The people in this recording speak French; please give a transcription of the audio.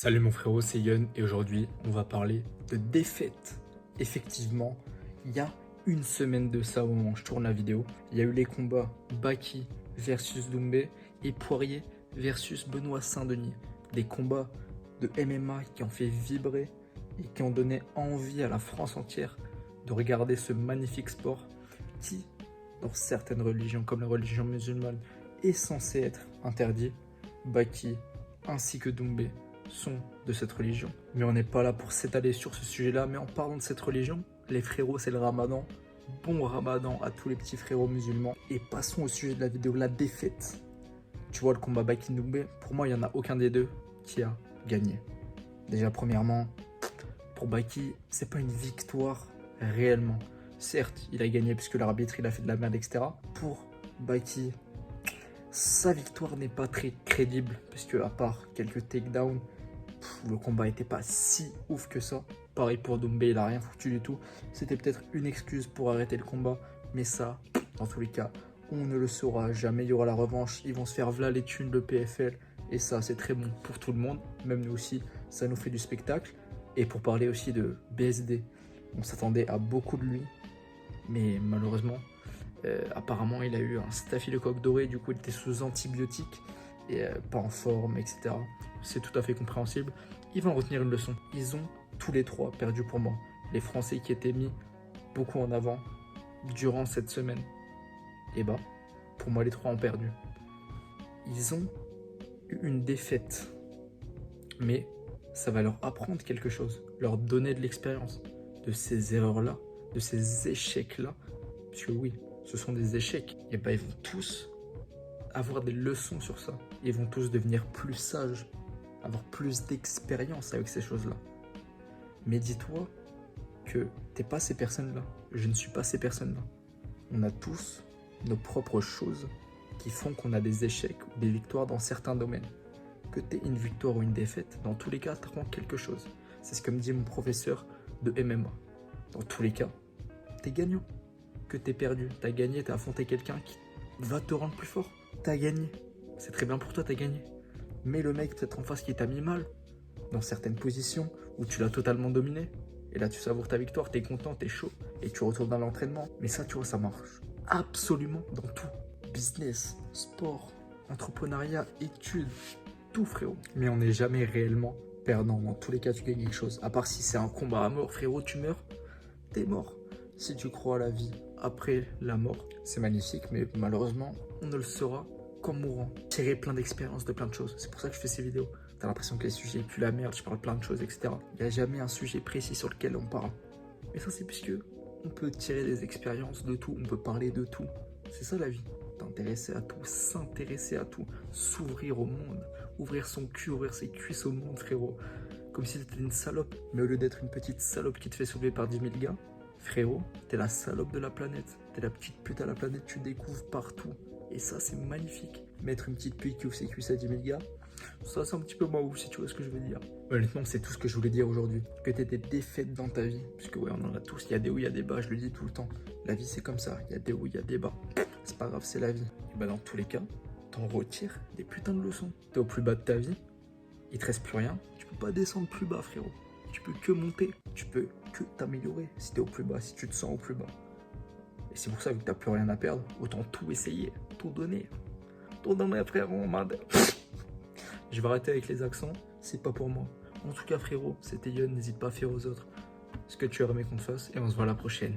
Salut mon frérot, c'est Yon et aujourd'hui on va parler de défaite. Effectivement, il y a une semaine de ça au moment où je tourne la vidéo, il y a eu les combats Baki versus Doumbé et Poirier versus Benoît Saint-Denis. Des combats de MMA qui ont fait vibrer et qui ont donné envie à la France entière de regarder ce magnifique sport qui, dans certaines religions comme la religion musulmane, est censé être interdit. Baki ainsi que Doumbé sont de cette religion. Mais on n'est pas là pour s'étaler sur ce sujet-là. Mais en parlant de cette religion, les frérots, c'est le ramadan. Bon ramadan à tous les petits frérots musulmans. Et passons au sujet de la vidéo, la défaite. Tu vois le combat Baki-Doumbé, pour moi, il n'y en a aucun des deux qui a gagné. Déjà, premièrement, pour Baki, c'est pas une victoire réellement. Certes, il a gagné puisque l'arbitre, il a fait de la merde, etc. Pour Baki, sa victoire n'est pas très crédible, puisque à part quelques takedowns, le combat n'était pas si ouf que ça. Pareil pour Doumbé, il a rien foutu du tout. C'était peut-être une excuse pour arrêter le combat, mais ça, dans tous les cas, on ne le saura jamais. Il y aura la revanche, ils vont se faire v'là les thunes, le PFL, et ça, c'est très bon pour tout le monde. Même nous aussi, ça nous fait du spectacle. Et pour parler aussi de BSD, on s'attendait à beaucoup de lui, mais malheureusement, apparemment, il a eu un staphylocoque doré, du coup, il était sous antibiotiques et pas en forme, etc. C'est tout à fait compréhensible. Ils vont retenir une leçon. Ils ont tous les trois perdu pour moi. Les Français qui étaient mis beaucoup en avant durant cette semaine, et bah, pour moi, les trois ont perdu. Ils ont eu une défaite, mais ça va leur apprendre quelque chose, leur donner de l'expérience de ces erreurs-là, de ces échecs-là, parce que oui, ce sont des échecs, et bah ils vont tous avoir des leçons sur ça. Ils vont tous devenir plus sages, avoir plus d'expérience avec ces choses-là. Mais dis-toi que t'es pas ces personnes-là. Je ne suis pas ces personnes-là. On a tous nos propres choses qui font qu'on a des échecs ou des victoires dans certains domaines. Que t'aies une victoire ou une défaite, dans tous les cas, t'apprends quelque chose. C'est ce que me dit mon professeur de MMA. Dans tous les cas, t'es gagnant. Que t'es perdu, t'as gagné, t'as affronté quelqu'un qui va te rendre plus fort. T'as gagné. C'est très bien pour toi, t'as gagné. Mais le mec peut-être en face qui t'a mis mal, dans certaines positions où tu l'as totalement dominé. Et là, tu savoures ta victoire, t'es content, t'es chaud, et tu retournes dans l'entraînement. Mais ça, tu vois, ça marche absolument dans tout. Business, sport, entrepreneuriat, études, tout, frérot. Mais on n'est jamais réellement perdant. Dans tous les cas, tu gagnes quelque chose. À part si c'est un combat à mort, frérot, tu meurs, t'es mort. Si tu crois à la vie après la mort, c'est magnifique, mais malheureusement, on ne le saura qu'en mourant. Tirer plein d'expériences de plein de choses. C'est pour ça que je fais ces vidéos. T'as l'impression que les sujets puent la merde, je parle plein de choses, etc. Il n'y a jamais un sujet précis sur lequel on parle. Mais ça, c'est puisque on peut tirer des expériences de tout, on peut parler de tout. C'est ça la vie. T'intéresser à tout, s'intéresser à tout, s'ouvrir au monde, ouvrir son cul, ouvrir ses cuisses au monde, frérot. Comme si t'étais une salope. Mais au lieu d'être une petite salope qui te fait soulever par 10 000 gars, frérot, t'es la salope de la planète. T'es la petite pute à la planète, tu découvres partout. Et ça, c'est magnifique. Mettre une petite pute qui ouvre ses cuisses à 10 000 gars, ça, c'est un petit peu moins ouf, si tu vois ce que je veux dire. Honnêtement, c'est tout ce que je voulais dire aujourd'hui. Que t'aies des défaites dans ta vie. Parce que ouais, on en a tous. Il y a des hauts, il y a des bas, je le dis tout le temps. La vie, c'est comme ça. Il y a des hauts, il y a des bas. C'est pas grave, c'est la vie. Et bah, dans tous les cas, t'en retires des putains de leçons. T'es au plus bas de ta vie, il te reste plus rien. Tu peux pas descendre plus bas, frérot. Tu peux que monter. Tu peux que t'améliorer si t'es au plus bas, si tu te sens au plus bas. Et c'est pour ça que t'as plus rien à perdre. Autant tout essayer, tout donner. Tout donner, frérot, merde. Je vais arrêter avec les accents, c'est pas pour moi. En tout cas, frérot, c'était Yon, n'hésite pas à faire aux autres ce que tu aurais aimé qu'on te fasse, et on se voit la prochaine.